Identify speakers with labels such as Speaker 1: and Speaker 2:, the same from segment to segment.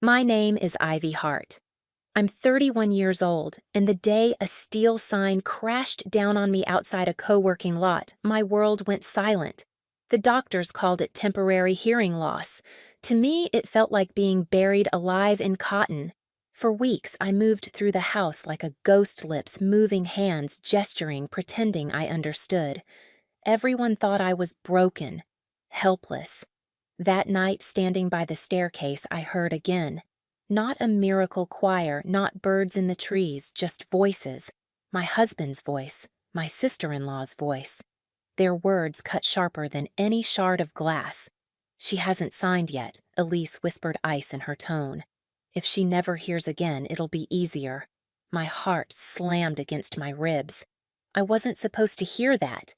Speaker 1: My name is Ivy Hart. I'm 31 years old, and the day a steel sign crashed down on me outside a co-working lot, my world went silent. The doctors called it temporary hearing loss. To me, it felt like being buried alive in cotton. For weeks, I moved through the house like a ghost lips, moving hands, gesturing, pretending I understood. Everyone thought I was broken, helpless. That night, standing by the staircase, I heard again. Not a miracle choir, not birds in the trees, just voices. My husband's voice, my sister-in-law's voice. Their words cut sharper than any shard of glass. "She hasn't signed yet," Elise whispered, ice in her tone. "If she never hears again, it'll be easier." My heart slammed against my ribs. I wasn't supposed to hear that.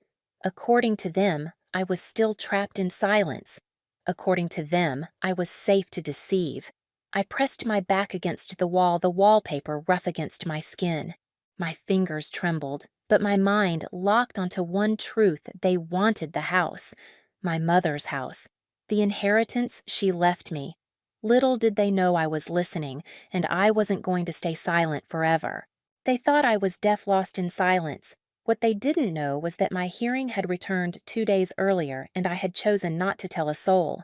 Speaker 1: According to them, I was still trapped in silence. According to them, I was safe to deceive. I pressed my back against the wallpaper rough against my skin. My fingers trembled, but my mind locked onto one truth: they wanted the house. My mother's house. The inheritance she left me. Little did they know I was listening, and I wasn't going to stay silent forever. They thought I was deaf, lost in silence. What they didn't know was that my hearing had returned 2 days earlier, and I had chosen not to tell a soul.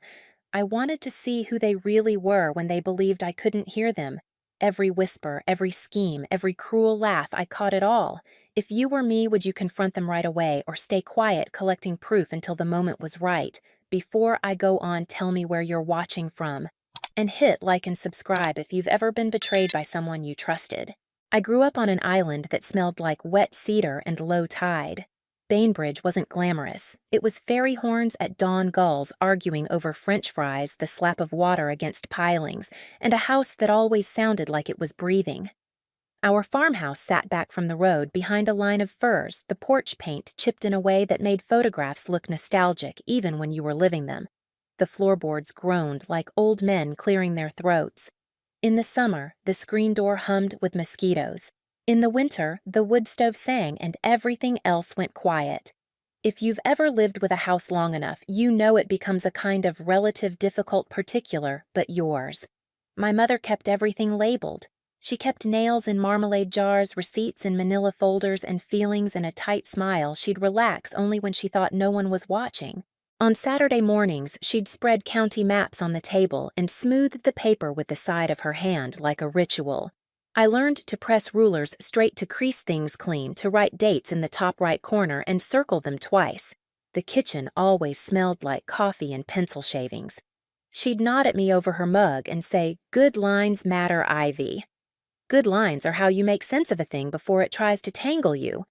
Speaker 1: I wanted to see who they really were when they believed I couldn't hear them. Every whisper, every scheme, every cruel laugh, I caught it all. If you were me, would you confront them right away or stay quiet, collecting proof until the moment was right? Before I go on, tell me where you're watching from. And hit like and subscribe if you've ever been betrayed by someone you trusted. I grew up on an island that smelled like wet cedar and low tide. Bainbridge wasn't glamorous. It was fairy horns at dawn, gulls arguing over French fries, the slap of water against pilings, and a house that always sounded like it was breathing. Our farmhouse sat back from the road behind a line of firs, the porch paint chipped in a way that made photographs look nostalgic even when you were living them. The floorboards groaned like old men clearing their throats. In the summer, the screen door hummed with mosquitoes. In the winter, the wood stove sang and everything else went quiet. If you've ever lived with a house long enough, you know it becomes a kind of relative difficult particular, but yours. My mother kept everything labeled. She kept nails in marmalade jars, receipts in manila folders, and feelings in a tight smile she'd relax only when she thought no one was watching. On Saturday mornings, she'd spread county maps on the table and smooth the paper with the side of her hand like a ritual. I learned to press rulers straight to crease things clean, to write dates in the top right corner and circle them twice. The kitchen always smelled like coffee and pencil shavings. She'd nod at me over her mug and say, "Good lines matter, Ivy." Good lines are how you make sense of a thing before it tries to tangle you.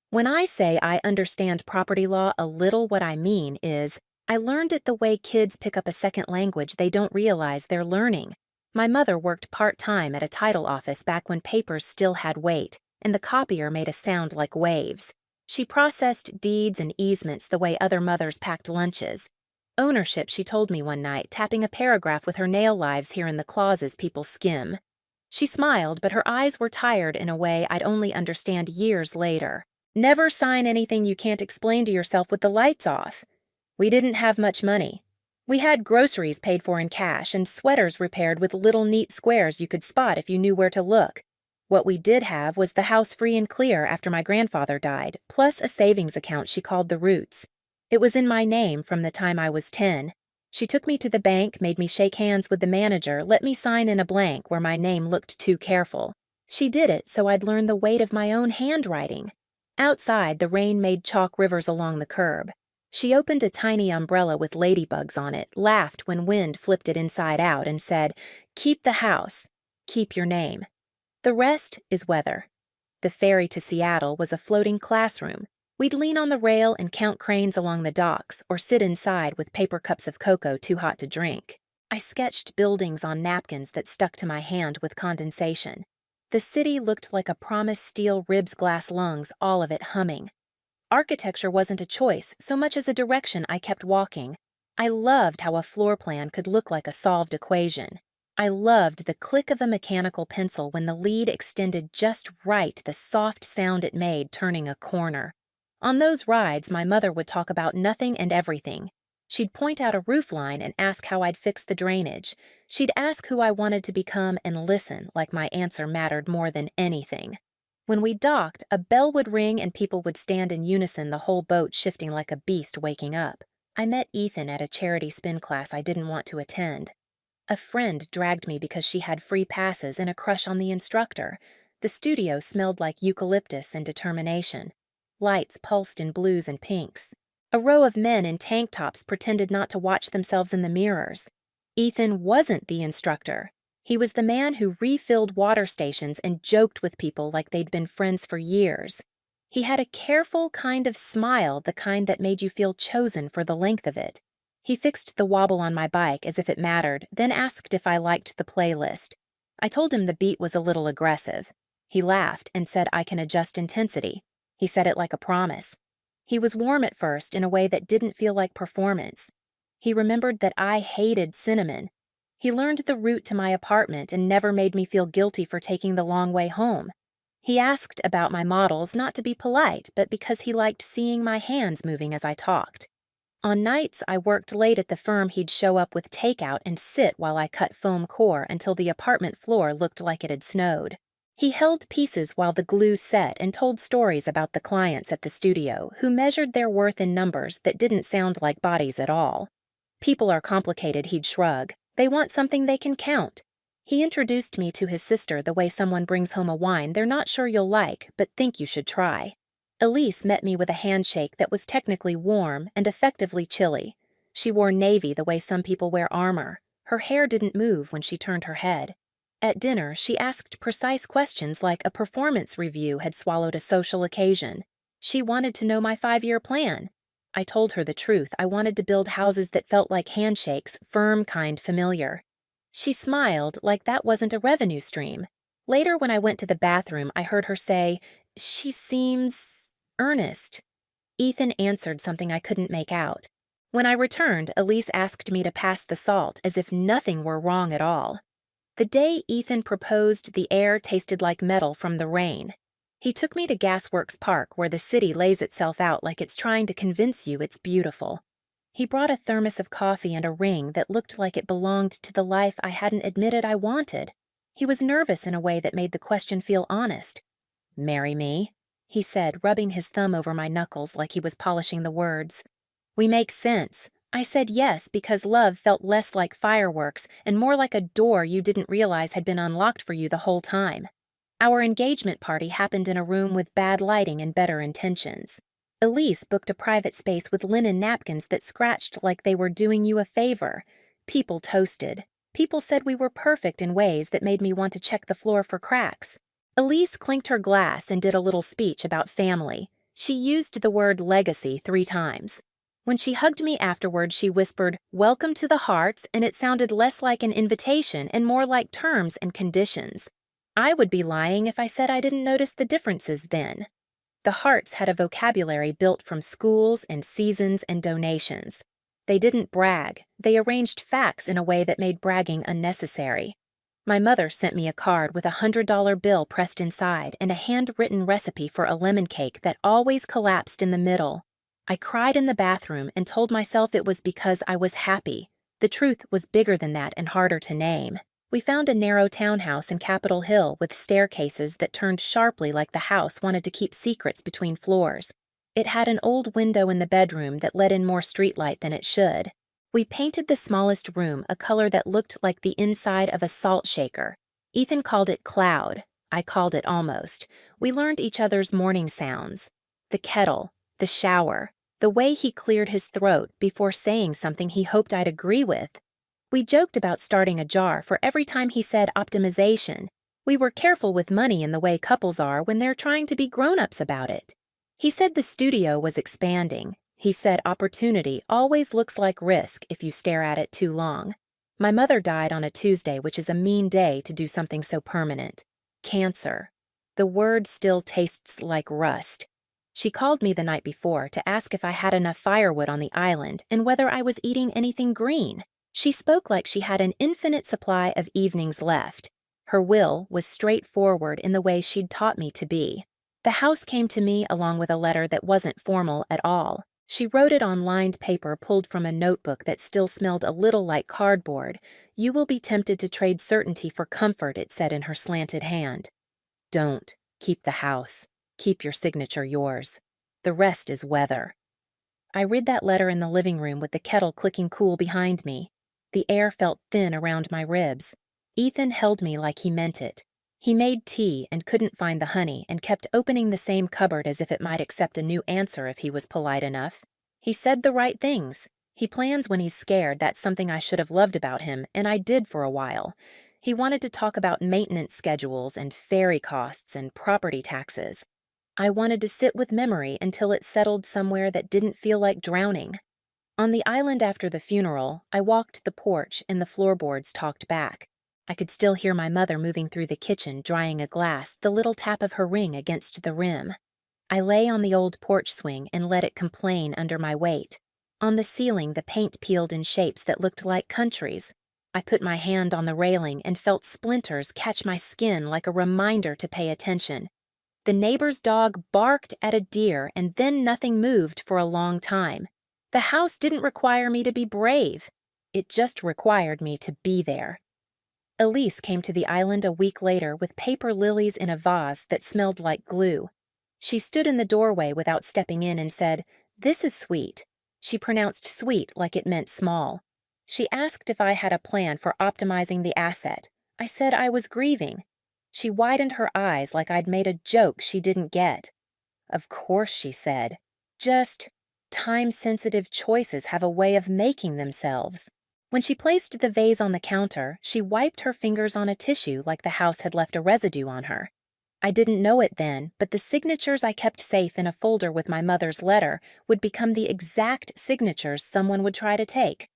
Speaker 1: When I say I understand property law a little, what I mean is, I learned it the way kids pick up a second language they don't realize they're learning. My mother worked part-time at a title office back when papers still had weight, and the copier made a sound like waves. She processed deeds and easements the way other mothers packed lunches. Ownership, she told me one night, tapping a paragraph with her nail lives here in the clauses people skim. She smiled, but her eyes were tired in a way I'd only understand years later. Never sign anything you can't explain to yourself with the lights off. We didn't have much money. We had groceries paid for in cash and sweaters repaired with little neat squares you could spot if you knew where to look. What we did have was the house free and clear after my grandfather died, plus a savings account she called the Roots. It was in my name from the time I was 10. She took me to the bank, made me shake hands with the manager, let me sign in a blank where my name looked too careful. She did it so I'd learn the weight of my own handwriting. Outside, the rain made chalk rivers along the curb. She opened a tiny umbrella with ladybugs on it, laughed when wind flipped it inside out, and said, "Keep the house. Keep your name. The rest is weather." The ferry to Seattle was a floating classroom. We'd lean on the rail and count cranes along the docks, or sit inside with paper cups of cocoa too hot to drink. I sketched buildings on napkins that stuck to my hand with condensation. The city looked like a promised steel ribs glass lungs, all of it humming. Architecture wasn't a choice so much as a direction I kept walking. I loved how a floor plan could look like a solved equation. I loved the click of a mechanical pencil when the lead extended just right, the soft sound it made turning a corner. On those rides, my mother would talk about nothing and everything. She'd point out a roof line and ask how I'd fix the drainage. She'd ask who I wanted to become and listen like my answer mattered more than anything. When we docked, a bell would ring and people would stand in unison, the whole boat shifting like a beast waking up. I met Ethan at a charity spin class I didn't want to attend. A friend dragged me because she had free passes and a crush on the instructor. The studio smelled like eucalyptus and determination. Lights pulsed in blues and pinks. A row of men in tank tops pretended not to watch themselves in the mirrors. Ethan wasn't the instructor. He was the man who refilled water stations and joked with people like they'd been friends for years. He had a careful kind of smile, the kind that made you feel chosen for the length of it. He fixed the wobble on my bike as if it mattered, then asked if I liked the playlist. I told him the beat was a little aggressive. He laughed and said I can adjust intensity. He said it like a promise. He was warm at first in a way that didn't feel like performance. He remembered that I hated cinnamon. He learned the route to my apartment and never made me feel guilty for taking the long way home. He asked about my models not to be polite, but because he liked seeing my hands moving as I talked. On nights I worked late at the firm, he'd show up with takeout and sit while I cut foam core until the apartment floor looked like it had snowed. He held pieces while the glue set and told stories about the clients at the studio who measured their worth in numbers that didn't sound like bodies at all. People are complicated, he'd shrug. They want something they can count. He introduced me to his sister the way someone brings home a wine they're not sure you'll like, but think you should try. Elise met me with a handshake that was technically warm and effectively chilly. She wore navy the way some people wear armor. Her hair didn't move when she turned her head. At dinner, she asked precise questions like a performance review had swallowed a social occasion. She wanted to know my 5-year plan. I told her the truth. I wanted to build houses that felt like handshakes, firm, kind, familiar. She smiled like that wasn't a revenue stream. Later, when I went to the bathroom, I heard her say, "She seems earnest." Ethan answered something I couldn't make out. When I returned, Elise asked me to pass the salt as if nothing were wrong at all. The day Ethan proposed, the air tasted like metal from the rain. He took me to Gasworks Park, where the city lays itself out like it's trying to convince you it's beautiful. He brought a thermos of coffee and a ring that looked like it belonged to the life I hadn't admitted I wanted. He was nervous in a way that made the question feel honest. "Marry me?" he said, rubbing his thumb over my knuckles like he was polishing the words. "We make sense." I said yes because love felt less like fireworks and more like a door you didn't realize had been unlocked for you the whole time. Our engagement party happened in a room with bad lighting and better intentions. Elise booked a private space with linen napkins that scratched like they were doing you a favor. People toasted. People said we were perfect in ways that made me want to check the floor for cracks. Elise clinked her glass and did a little speech about family. She used the word legacy 3 times. When she hugged me afterward, she whispered, "Welcome to the Hearts," and it sounded less like an invitation and more like terms and conditions. I would be lying if I said I didn't notice the differences then. The Hearts had a vocabulary built from schools and seasons and donations. They didn't brag. They arranged facts in a way that made bragging unnecessary. My mother sent me a card with a $100 bill pressed inside and a handwritten recipe for a lemon cake that always collapsed in the middle. I cried in the bathroom and told myself it was because I was happy. The truth was bigger than that and harder to name. We found a narrow townhouse in Capitol Hill with staircases that turned sharply like the house wanted to keep secrets between floors. It had an old window in the bedroom that let in more streetlight than it should. We painted the smallest room a color that looked like the inside of a salt shaker. Ethan called it cloud. I called it almost. We learned each other's morning sounds. The kettle, the shower, the way he cleared his throat before saying something he hoped I'd agree with. We joked about starting a jar for every time he said optimization. We were careful with money in the way couples are when they're trying to be grown-ups about it. He said the studio was expanding. He said opportunity always looks like risk if you stare at it too long. My mother died on a Tuesday, which is a mean day to do something so permanent. Cancer. The word still tastes like rust. She called me the night before to ask if I had enough firewood on the island and whether I was eating anything green. She spoke like she had an infinite supply of evenings left. Her will was straightforward in the way she'd taught me to be. The house came to me along with a letter that wasn't formal at all. She wrote it on lined paper pulled from a notebook that still smelled a little like cardboard. "You will be tempted to trade certainty for comfort," it said in her slanted hand. "Don't. Keep the house. Keep your signature yours. The rest is weather." I read that letter in the living room with the kettle clicking cool behind me. The air felt thin around my ribs. Ethan held me like he meant it. He made tea and couldn't find the honey and kept opening the same cupboard as if it might accept a new answer if he was polite enough. He said the right things. He plans when he's scared. That's something I should have loved about him, and I did for a while. He wanted to talk about maintenance schedules and ferry costs and property taxes. I wanted to sit with memory until it settled somewhere that didn't feel like drowning. On the island after the funeral, I walked the porch and the floorboards talked back. I could still hear my mother moving through the kitchen, drying a glass, the little tap of her ring against the rim. I lay on the old porch swing and let it complain under my weight. On the ceiling, the paint peeled in shapes that looked like countries. I put my hand on the railing and felt splinters catch my skin like a reminder to pay attention. The neighbor's dog barked at a deer, and then nothing moved for a long time. The house didn't require me to be brave. It just required me to be there. Elise came to the island a week later with paper lilies in a vase that smelled like glue. She stood in the doorway without stepping in and said, "This is sweet." She pronounced sweet like it meant small. She asked if I had a plan for optimizing the asset. I said I was grieving. She widened her eyes like I'd made a joke she didn't get. "Of course," she said. "Just time-sensitive choices have a way of making themselves." When she placed the vase on the counter, she wiped her fingers on a tissue like the house had left a residue on her. I didn't know it then, but the signatures I kept safe in a folder with my mother's letter would become the exact signatures someone would try to take.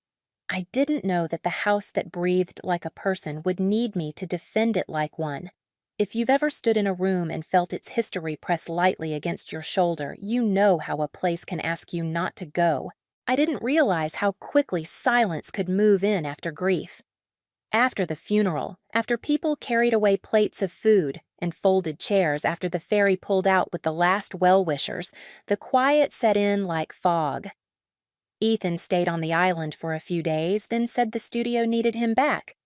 Speaker 1: I didn't know that the house that breathed like a person would need me to defend it like one. If you've ever stood in a room and felt its history press lightly against your shoulder, you know how a place can ask you not to go. I didn't realize how quickly silence could move in after grief. After the funeral, after people carried away plates of food and folded chairs after the ferry pulled out with the last well-wishers, the quiet set in like fog. Ethan stayed on the island for a few days, then said the studio needed him back.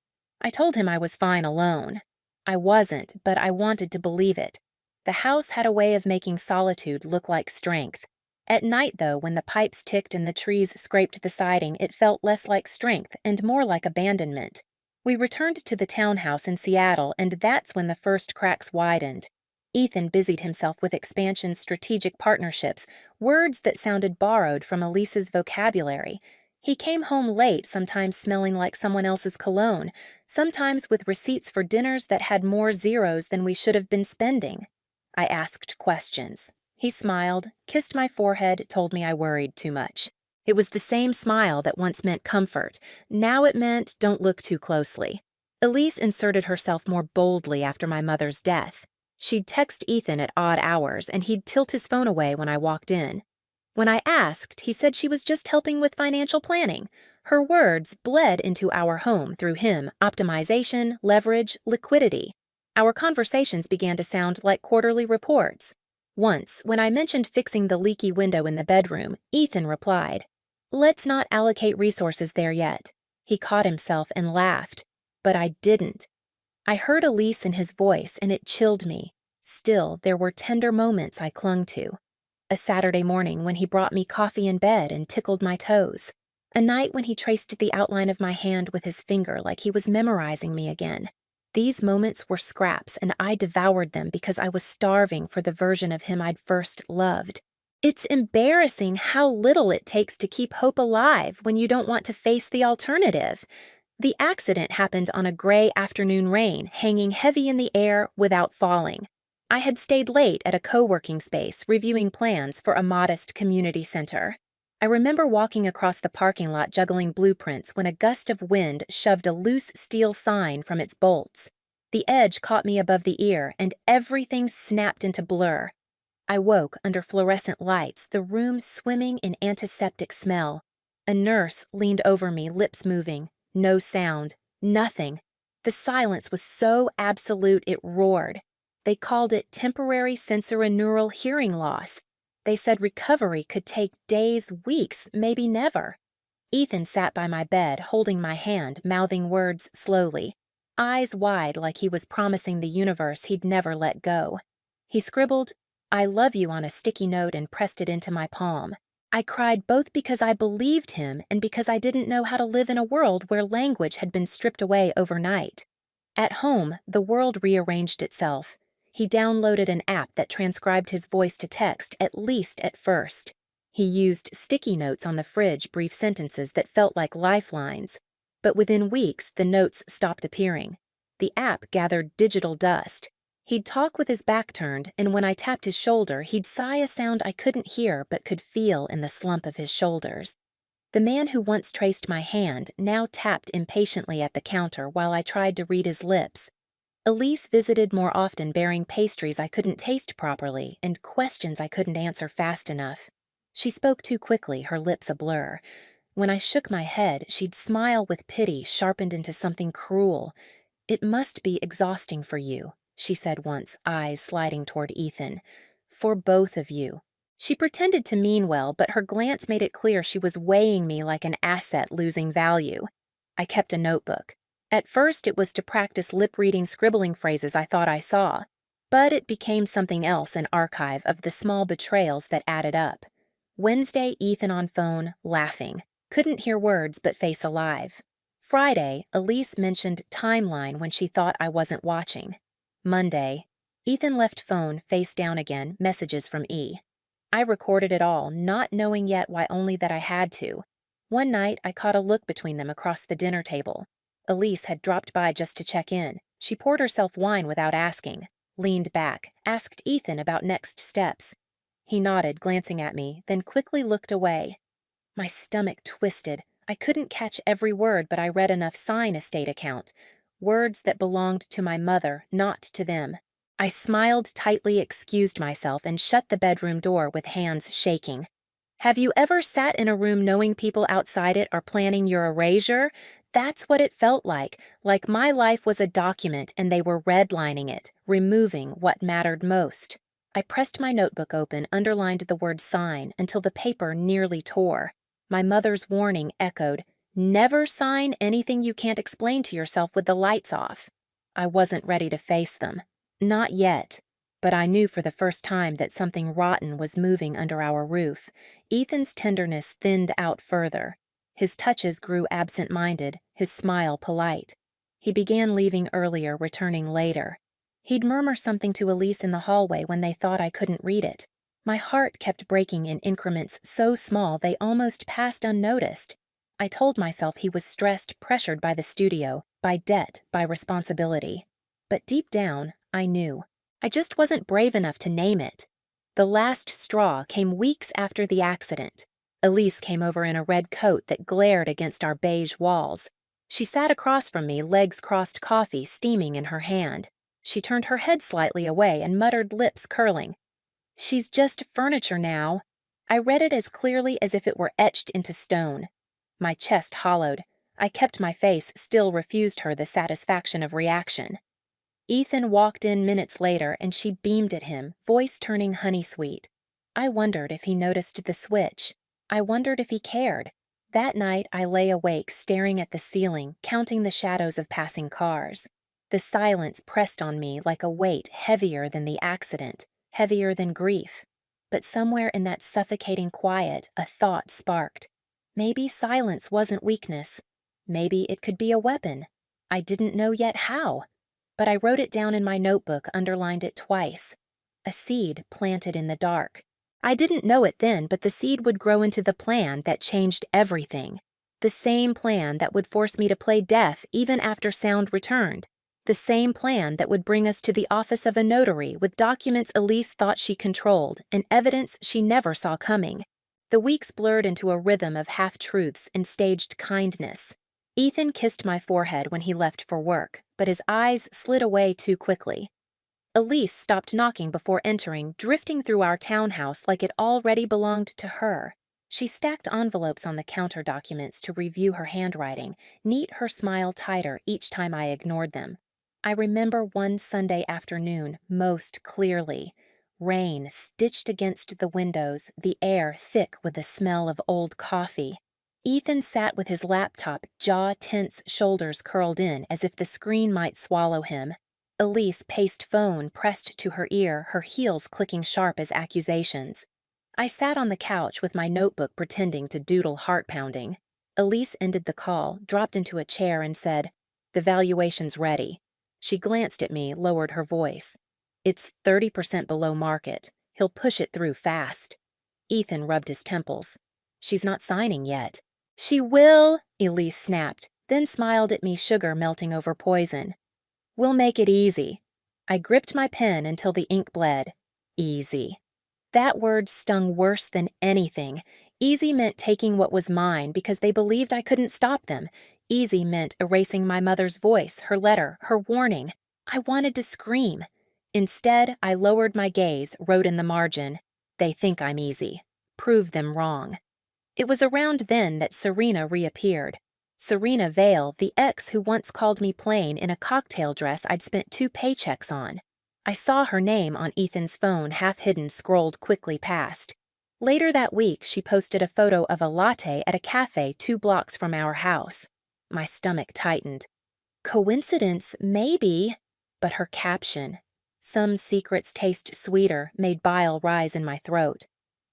Speaker 1: I told him I was fine alone. I wasn't, but I wanted to believe it. The house had a way of making solitude look like strength. At night, though, when the pipes ticked and the trees scraped the siding, it felt less like strength and more like abandonment. We returned to the townhouse in Seattle, and that's when the first cracks widened. Ethan busied himself with expansion's strategic partnerships, words that sounded borrowed from Elise's vocabulary. He came home late, sometimes smelling like someone else's cologne, sometimes with receipts for dinners that had more zeros than we should have been spending. I asked questions. He smiled, kissed my forehead, told me I worried too much. It was the same smile that once meant comfort. Now it meant don't look too closely. Elise inserted herself more boldly after my mother's death. She'd text Ethan at odd hours, and he'd tilt his phone away when I walked in. When I asked, he said she was just helping with financial planning. Her words bled into our home through him: optimization, leverage, liquidity. Our conversations began to sound like quarterly reports. Once, when I mentioned fixing the leaky window in the bedroom, Ethan replied, "Let's not allocate resources there yet." He caught himself and laughed. But I didn't. I heard Elise in his voice, and it chilled me. Still, there were tender moments I clung to. A Saturday morning when he brought me coffee in bed and tickled my toes. A night when he traced the outline of my hand with his finger like he was memorizing me again. These moments were scraps, and I devoured them because I was starving for the version of him I'd first loved. It's embarrassing how little it takes to keep hope alive when you don't want to face the alternative. The accident happened on a gray afternoon rain, hanging heavy in the air without falling. I had stayed late at a co-working space reviewing plans for a modest community center. I remember walking across the parking lot juggling blueprints when a gust of wind shoved a loose steel sign from its bolts. The edge caught me above the ear, and everything snapped into blur. I woke under fluorescent lights, the room swimming in antiseptic smell. A nurse leaned over me, lips moving. No sound. Nothing. The silence was so absolute it roared. They called it temporary sensorineural hearing loss. They said recovery could take days, weeks, maybe never. Ethan sat by my bed, holding my hand, mouthing words slowly, eyes wide like he was promising the universe he'd never let go. He scribbled, "I love you" on a sticky note and pressed it into my palm. I cried both because I believed him and because I didn't know how to live in a world where language had been stripped away overnight. At home, the world rearranged itself. He downloaded an app that transcribed his voice to text, at least at first. He used sticky notes on the fridge, brief sentences that felt like lifelines. But within weeks, the notes stopped appearing. The app gathered digital dust. He'd talk with his back turned, and when I tapped his shoulder, he'd sigh a sound I couldn't hear but could feel in the slump of his shoulders. The man who once traced my hand now tapped impatiently at the counter while I tried to read his lips. Elise visited more often, bearing pastries I couldn't taste properly and questions I couldn't answer fast enough. She spoke too quickly, her lips a blur. When I shook my head, she'd smile with pity sharpened into something cruel. "It must be exhausting for you," she said once, eyes sliding toward Ethan. "For both of you." She pretended to mean well, but her glance made it clear she was weighing me like an asset losing value. I kept a notebook. At first, it was to practice lip-reading scribbling phrases I thought I saw, but it became something else, an archive of the small betrayals that added up. Wednesday, Ethan on phone, laughing. Couldn't hear words, but face alive. Friday, Elise mentioned timeline when she thought I wasn't watching. Monday, Ethan left phone, face down again, messages from E. I recorded it all, not knowing yet why only that I had to. One night, I caught a look between them across the dinner table. Elise had dropped by just to check in. She poured herself wine without asking, leaned back, asked Ethan about next steps. He nodded, glancing at me, then quickly looked away. My stomach twisted. I couldn't catch every word, but I read enough sign estate account. Words that belonged to my mother, not to them. I smiled tightly, excused myself, and shut the bedroom door with hands shaking. Have you ever sat in a room knowing people outside it are planning your erasure? That's what it felt like my life was a document and they were redlining it, removing what mattered most. I pressed my notebook open, underlined the word sign until the paper nearly tore. My mother's warning echoed, "Never sign anything you can't explain to yourself with the lights off." I wasn't ready to face them. Not yet. But I knew for the first time that something rotten was moving under our roof. Ethan's tenderness thinned out further. His touches grew absent-minded, his smile polite. He began leaving earlier, returning later. He'd murmur something to Elise in the hallway when they thought I couldn't read it. My heart kept breaking in increments so small they almost passed unnoticed. I told myself he was stressed, pressured by the studio, by debt, by responsibility. But deep down, I knew. I just wasn't brave enough to name it. The last straw came weeks after the accident. Elise came over in a red coat that glared against our beige walls. She sat across from me, legs crossed, coffee steaming in her hand. She turned her head slightly away and muttered, lips curling, "She's just furniture now." I read it as clearly as if it were etched into stone. My chest hollowed. I kept my face, still refused her the satisfaction of reaction. Ethan walked in minutes later, and she beamed at him, voice turning honey-sweet. I wondered if he noticed the switch. I wondered if he cared. That night, I lay awake, staring at the ceiling, counting the shadows of passing cars. The silence pressed on me like a weight heavier than the accident, heavier than grief. But somewhere in that suffocating quiet, a thought sparked. Maybe silence wasn't weakness. Maybe it could be a weapon. I didn't know yet how. But I wrote it down in my notebook, underlined it twice. A seed planted in the dark. I didn't know it then, but the seed would grow into the plan that changed everything. The same plan that would force me to play deaf even after sound returned. The same plan that would bring us to the office of a notary with documents Elise thought she controlled and evidence she never saw coming. The weeks blurred into a rhythm of half-truths and staged kindness. Ethan kissed my forehead when he left for work, but his eyes slid away too quickly. Elise stopped knocking before entering, drifting through our townhouse like it already belonged to her. She stacked envelopes on the counter documents to review her handwriting, neat her smile tighter each time I ignored them. I remember one Sunday afternoon most clearly. Rain stitched against the windows, the air thick with the smell of old coffee. Ethan sat with his laptop, jaw tense, shoulders curled in as if the screen might swallow him. Elise paced phone pressed to her ear, her heels clicking sharp as accusations. I sat on the couch with my notebook pretending to doodle heart-pounding. Elise ended the call, dropped into a chair and said, "The valuation's ready." She glanced at me, lowered her voice. "It's 30% below market. He'll push it through fast." Ethan rubbed his temples. "She's not signing yet." "She will," Elise snapped, then smiled at me, sugar melting over poison. "We'll make it easy." I gripped my pen until the ink bled. Easy. That word stung worse than anything. Easy meant taking what was mine because they believed I couldn't stop them. Easy meant erasing my mother's voice, her letter, her warning. I wanted to scream. Instead, I lowered my gaze, wrote in the margin, "They think I'm easy. Prove them wrong." It was around then that Serena reappeared. Serena Vale, the ex who once called me plain in a cocktail dress I'd spent 2 paychecks on. I saw her name on Ethan's phone, half-hidden, scrolled quickly past. Later that week, she posted a photo of a latte at a cafe 2 blocks from our house. My stomach tightened. Coincidence, maybe, but her caption, "Some secrets taste sweeter," made bile rise in my throat.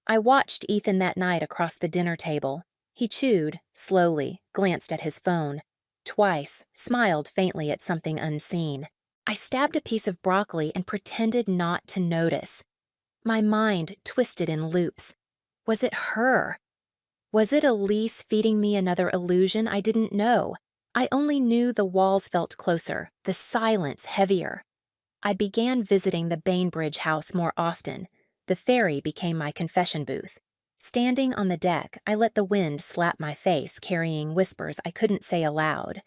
Speaker 1: I watched Ethan that night across the dinner table. He chewed, slowly, glanced at his phone. Twice, smiled faintly at something unseen. I stabbed a piece of broccoli and pretended not to notice. My mind twisted in loops. Was it her? Was it Elise feeding me another illusion I didn't know? I only knew the walls felt closer, the silence heavier. I began visiting the Bainbridge house more often. The ferry became my confession booth. Standing on the deck, I let the wind slap my face, carrying whispers I couldn't say aloud.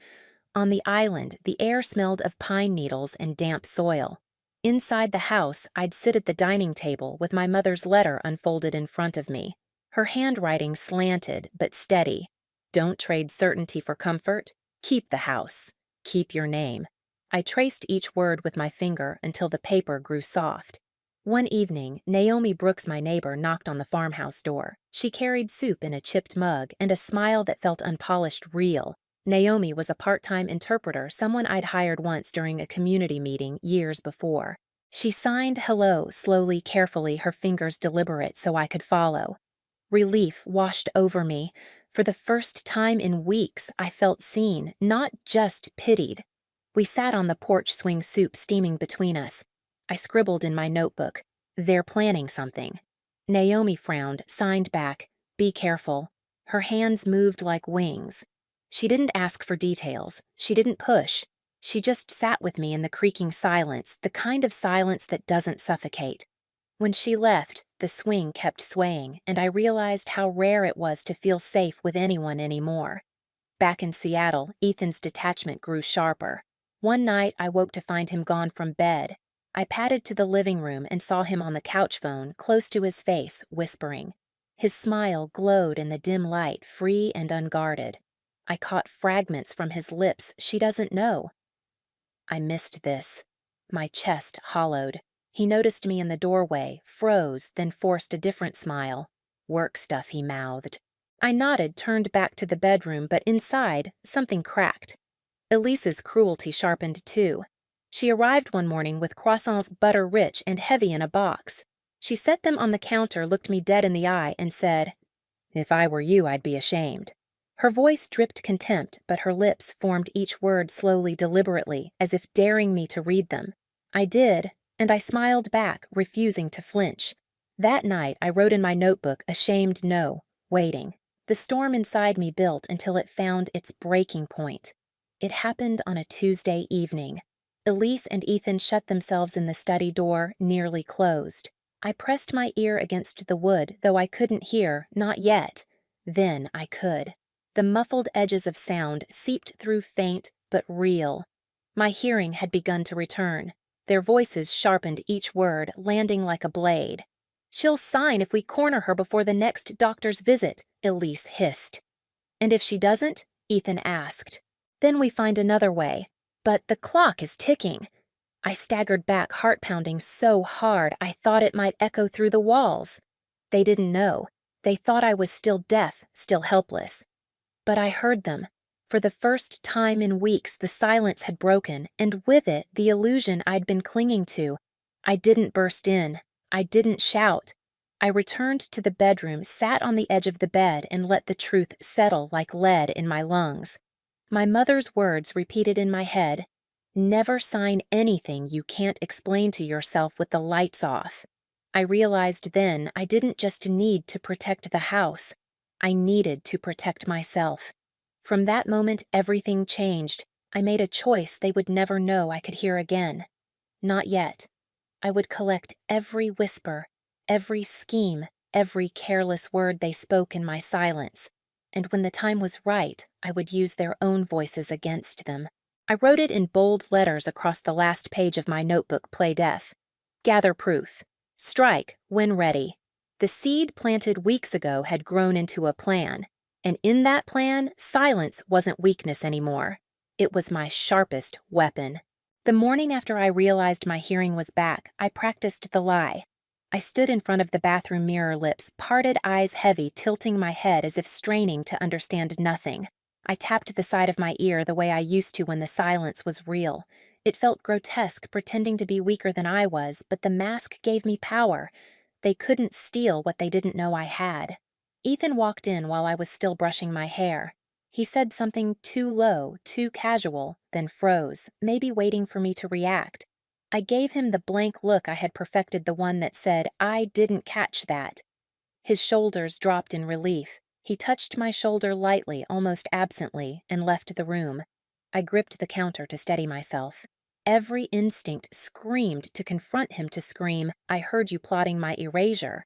Speaker 1: On the island, the air smelled of pine needles and damp soil. Inside the house, I'd sit at the dining table with my mother's letter unfolded in front of me. Her handwriting slanted but steady. "Don't trade certainty for comfort. Keep the house. Keep your name." I traced each word with my finger until the paper grew soft. One evening, Naomi Brooks, my neighbor, knocked on the farmhouse door. She carried soup in a chipped mug and a smile that felt unpolished real. Naomi was a part-time interpreter, someone I'd hired once during a community meeting years before. She signed hello, slowly, carefully, her fingers deliberate so I could follow. Relief washed over me. For the first time in weeks, I felt seen, not just pitied. We sat on the porch swing, soup steaming between us. I scribbled in my notebook, "They're planning something." Naomi frowned, signed back, "Be careful." Her hands moved like wings. She didn't ask for details. She didn't push. She just sat with me in the creaking silence, the kind of silence that doesn't suffocate. When she left, the swing kept swaying, and I realized how rare it was to feel safe with anyone anymore. Back in Seattle, Ethan's detachment grew sharper. One night, I woke to find him gone from bed. I padded to the living room and saw him on the couch phone, close to his face, whispering. His smile glowed in the dim light, free and unguarded. I caught fragments from his lips she doesn't know. I missed this. My chest hollowed. He noticed me in the doorway, froze, then forced a different smile. "Work stuff," he mouthed. I nodded, turned back to the bedroom, but inside, something cracked. Elise's cruelty sharpened too. She arrived one morning with croissants butter-rich and heavy in a box. She set them on the counter, looked me dead in the eye, and said, "If I were you, I'd be ashamed." Her voice dripped contempt, but her lips formed each word slowly, deliberately, as if daring me to read them. I did, and I smiled back, refusing to flinch. That night, I wrote in my notebook a shamed no, waiting. The storm inside me built until it found its breaking point. It happened on a Tuesday evening. Elise and Ethan shut themselves in the study door, nearly closed. I pressed my ear against the wood, though I couldn't hear, not yet. Then I could. The muffled edges of sound seeped through faint but real. My hearing had begun to return. Their voices sharpened each word, landing like a blade. "She'll sign if we corner her before the next doctor's visit," Elise hissed. "And if she doesn't?" Ethan asked. "Then we find another way. But the clock is ticking." I staggered back, heart pounding so hard I thought it might echo through the walls. They didn't know. They thought I was still deaf, still helpless. But I heard them. For the first time in weeks, the silence had broken, and with it, the illusion I'd been clinging to. I didn't burst in. I didn't shout. I returned to the bedroom, sat on the edge of the bed, and let the truth settle like lead in my lungs. My mother's words repeated in my head, "Never sign anything you can't explain to yourself with the lights off." I realized then I didn't just need to protect the house. I needed to protect myself. From that moment, everything changed. I made a choice they would never know I could hear again. Not yet. I would collect every whisper, every scheme, every careless word they spoke in my silence. And when the time was right, I would use their own voices against them. I wrote it in bold letters across the last page of my notebook, Play Deaf. Gather proof. Strike when ready. The seed planted weeks ago had grown into a plan, and in that plan, silence wasn't weakness anymore. It was my sharpest weapon. The morning after I realized my hearing was back, I practiced the lie. I stood in front of the bathroom mirror, lips parted, eyes heavy, tilting my head as if straining to understand nothing. I tapped the side of my ear the way I used to when the silence was real. It felt grotesque, pretending to be weaker than I was, but the mask gave me power. They couldn't steal what they didn't know I had. Ethan walked in while I was still brushing my hair. He said something too low, too casual, then froze, maybe waiting for me to react. I gave him the blank look I had perfected, the one that said, "I didn't catch that." His shoulders dropped in relief. He touched my shoulder lightly, almost absently, and left the room. I gripped the counter to steady myself. Every instinct screamed to confront him, to scream, "I heard you plotting my erasure."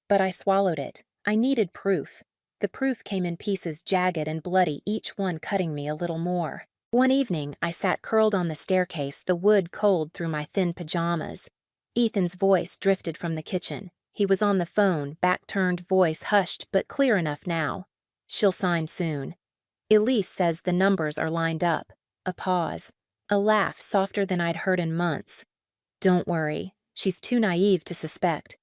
Speaker 1: But I swallowed it. I needed proof. The proof came in pieces, jagged and bloody, each one cutting me a little more. One evening, I sat curled on the staircase, the wood cold through my thin pajamas. Ethan's voice drifted from the kitchen. He was on the phone, back-turned, voice hushed but clear enough now. "She'll sign soon. Elise says the numbers are lined up." A pause. A laugh softer than I'd heard in months. "Don't worry. She's too naive to suspect."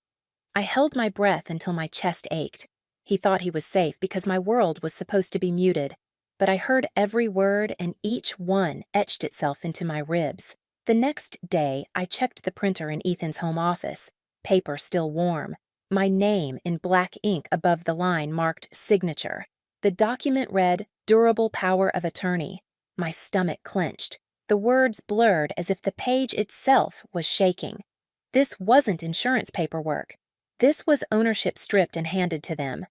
Speaker 1: I held my breath until my chest ached. He thought he was safe because my world was supposed to be muted. But I heard every word, and each one etched itself into my ribs. The next day, I checked the printer in Ethan's home office. Paper still warm. My name in black ink above the line marked signature. The document read, "Durable Power of Attorney." My stomach clenched. The words blurred as if the page itself was shaking. This wasn't insurance paperwork. This was ownership stripped and handed to them.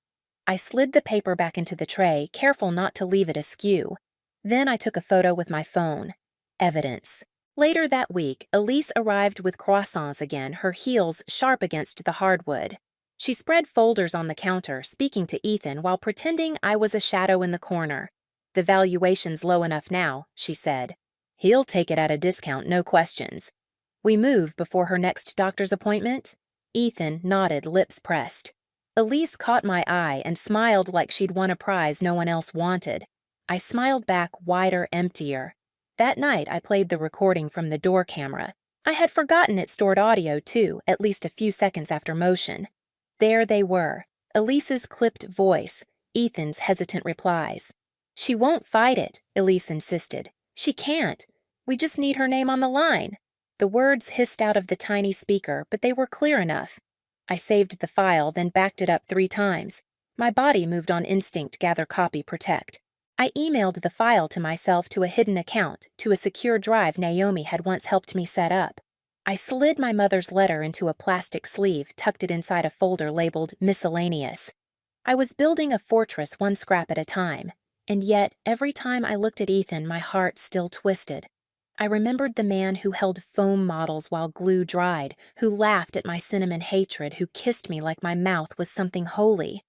Speaker 1: I slid the paper back into the tray, careful not to leave it askew. Then I took a photo with my phone. Evidence. Later that week, Elise arrived with croissants again, her heels sharp against the hardwood. She spread folders on the counter, speaking to Ethan while pretending I was a shadow in the corner. "The valuation's low enough now," she said. "He'll take it at a discount, no questions." "We move before her next doctor's appointment?" Ethan nodded, lips pressed. Elise caught my eye and smiled like she'd won a prize no one else wanted. I smiled back, wider, emptier. That night, I played the recording from the door camera. I had forgotten it stored audio, too, at least a few seconds after motion. There they were, Elise's clipped voice, Ethan's hesitant replies. "She won't fight it," Elise insisted. "She can't. We just need her name on the line." The words hissed out of the tiny speaker, but they were clear enough. I saved the file, then backed it up 3 times. My body moved on instinct, gather, copy, protect. I emailed the file to myself, to a hidden account, to a secure drive Naomi had once helped me set up. I slid my mother's letter into a plastic sleeve, tucked it inside a folder labeled Miscellaneous. I was building a fortress one scrap at a time, and yet every time I looked at Ethan, my heart still twisted. I remembered the man who held foam models while glue dried, who laughed at my cinnamon hatred, who kissed me like my mouth was something holy.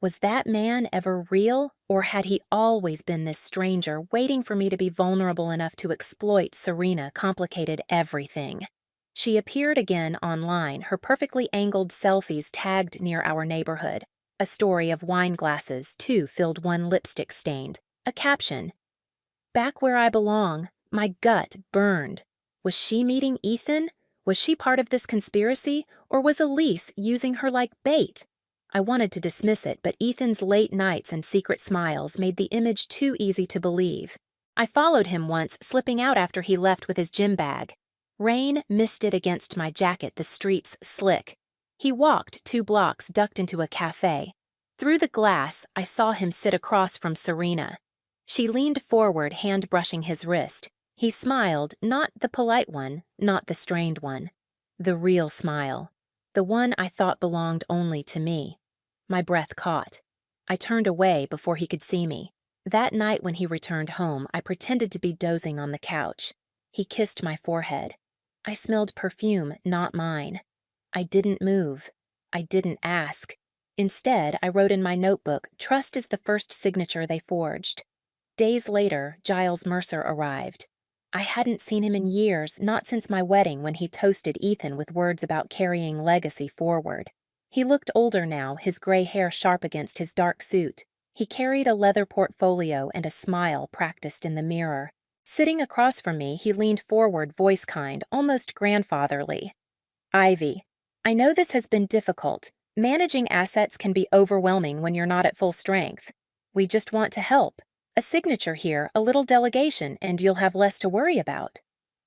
Speaker 1: Was that man ever real, or had he always been this stranger waiting for me to be vulnerable enough to exploit? Serena complicated everything. She appeared again online, her perfectly angled selfies tagged near our neighborhood. A story of wine glasses, 2 filled, 1 lipstick stained. A caption, "Back where I belong." My gut burned. Was she meeting Ethan? Was she part of this conspiracy, or was Elise using her like bait? I wanted to dismiss it, but Ethan's late nights and secret smiles made the image too easy to believe. I followed him once, slipping out after he left with his gym bag. Rain misted against my jacket, the streets slick. He walked 2 blocks, ducked into a cafe. Through the glass, I saw him sit across from Serena. She leaned forward, hand brushing his wrist. He smiled, not the polite one, not the strained one. The real smile. The one I thought belonged only to me. My breath caught. I turned away before he could see me. That night when he returned home, I pretended to be dozing on the couch. He kissed my forehead. I smelled perfume, not mine. I didn't move. I didn't ask. Instead, I wrote in my notebook, "Trust is the first signature they forged." Days later, Giles Mercer arrived. I hadn't seen him in years, not since my wedding when he toasted Ethan with words about carrying legacy forward. He looked older now, his gray hair sharp against his dark suit. He carried a leather portfolio and a smile practiced in the mirror. Sitting across from me, he leaned forward, voice kind, almost grandfatherly. "Ivy, I know this has been difficult. Managing assets can be overwhelming when you're not at full strength. We just want to help. A signature here, a little delegation, and you'll have less to worry about."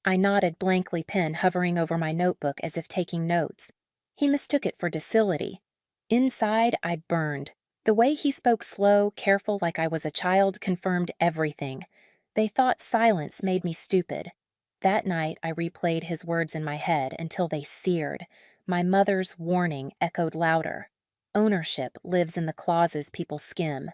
Speaker 1: I nodded blankly, pen hovering over my notebook as if taking notes. He mistook it for docility. Inside, I burned. The way he spoke slow, careful, like I was a child, confirmed everything. They thought silence made me stupid. That night, I replayed his words in my head until they seared. My mother's warning echoed louder. Ownership lives in the clauses people skim.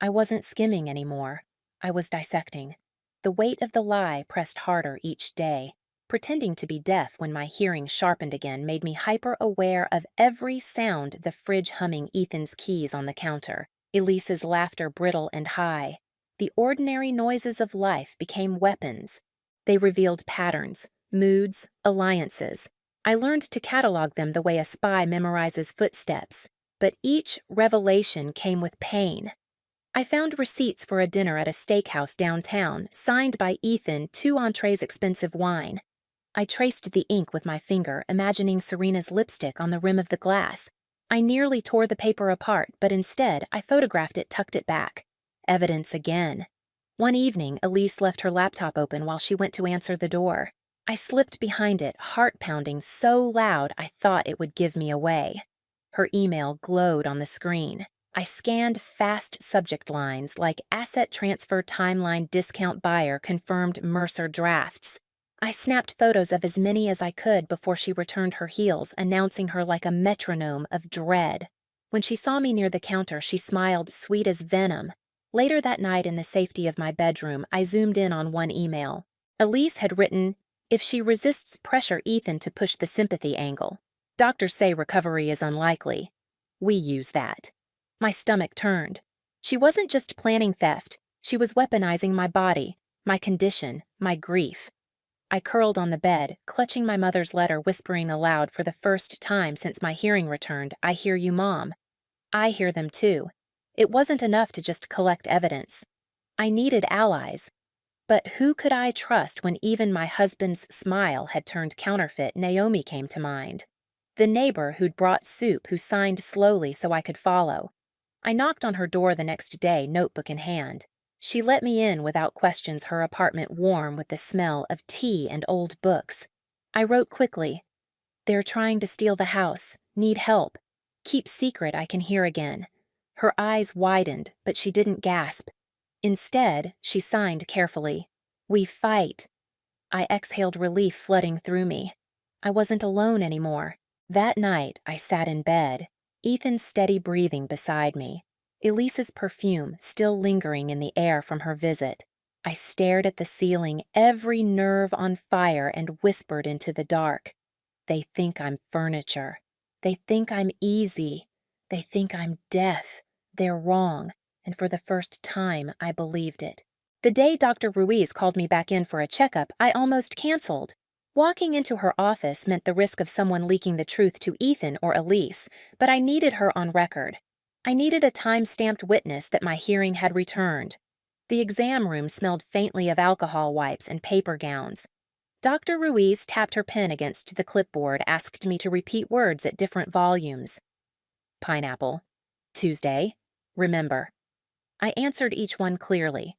Speaker 1: I wasn't skimming anymore. I was dissecting. The weight of the lie pressed harder each day. Pretending to be deaf when my hearing sharpened again made me hyper-aware of every sound, the fridge humming Ethan's keys on the counter, Elise's laughter brittle and high. The ordinary noises of life became weapons. They revealed patterns, moods, alliances. I learned to catalog them the way a spy memorizes footsteps. But each revelation came with pain. I found receipts for a dinner at a steakhouse downtown, signed by Ethan, 2 entrees expensive wine. I traced the ink with my finger, imagining Serena's lipstick on the rim of the glass. I nearly tore the paper apart, but instead I photographed it, tucked it back. Evidence again. One evening, Elise left her laptop open while she went to answer the door. I slipped behind it, heart pounding so loud I thought it would give me away. Her email glowed on the screen. I scanned fast subject lines like asset transfer timeline discount buyer confirmed Mercer drafts. I snapped photos of as many as I could before she returned her heels, announcing her like a metronome of dread. When she saw me near the counter, she smiled, sweet as venom. Later that night, in the safety of my bedroom, I zoomed in on one email. Elise had written, "If she resists pressure Ethan to push the sympathy angle. Doctors say recovery is unlikely. We use that." My stomach turned. She wasn't just planning theft. She was weaponizing my body, my condition, my grief. I curled on the bed, clutching my mother's letter, whispering aloud for the first time since my hearing returned, "I hear you, Mom." I hear them too. It wasn't enough to just collect evidence. I needed allies. But who could I trust when even my husband's smile had turned counterfeit? Naomi came to mind. The neighbor who'd brought soup, who signed slowly so I could follow. I knocked on her door the next day, notebook in hand. She let me in without questions, her apartment warm with the smell of tea and old books. I wrote quickly, "They're trying to steal the house. Need help. Keep secret, I can hear again." Her eyes widened, but she didn't gasp. Instead, she signed carefully, "We fight." I exhaled, relief flooding through me. I wasn't alone anymore. That night, I sat in bed, Ethan's steady breathing beside me. Elise's perfume still lingering in the air from her visit. I stared at the ceiling, every nerve on fire, and whispered into the dark. They think I'm furniture. They think I'm easy. They think I'm deaf. They're wrong, and for the first time, I believed it. The day Dr. Ruiz called me back in for a checkup, I almost canceled. Walking into her office meant the risk of someone leaking the truth to Ethan or Elise, but I needed her on record. I needed a time-stamped witness that my hearing had returned. The exam room smelled faintly of alcohol wipes and paper gowns. Dr. Ruiz tapped her pen against the clipboard, asked me to repeat words at different volumes. Pineapple. Tuesday. Remember. I answered each one clearly.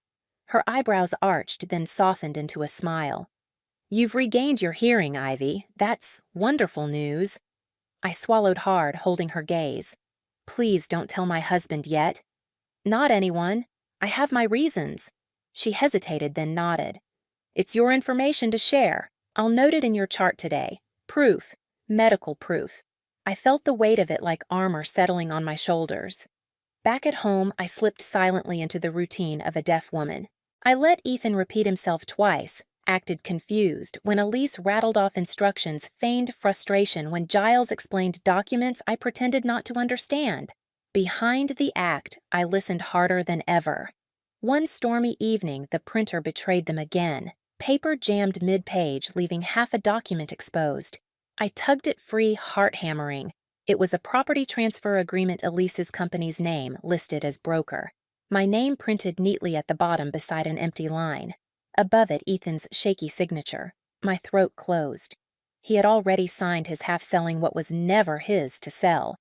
Speaker 1: Her eyebrows arched, then softened into a smile. You've regained your hearing, Ivy. That's wonderful news. I swallowed hard, holding her gaze. Please don't tell my husband yet. Not anyone. I have my reasons. She hesitated, then nodded. It's your information to share. I'll note it in your chart today. Proof. Medical proof. I felt the weight of it like armor settling on my shoulders. Back at home, I slipped silently into the routine of a deaf woman. I let Ethan repeat himself twice, acted confused when Elise rattled off instructions, feigned frustration when Giles explained documents I pretended not to understand. Behind the act, I listened harder than ever. One stormy evening, the printer betrayed them again. Paper jammed mid-page, leaving half a document exposed. I tugged it free, heart-hammering. It was a property transfer agreement Elise's company's name, listed as broker. My name printed neatly at the bottom beside an empty line. Above it, Ethan's shaky signature. My throat closed. He had already signed his half selling what was never his to sell.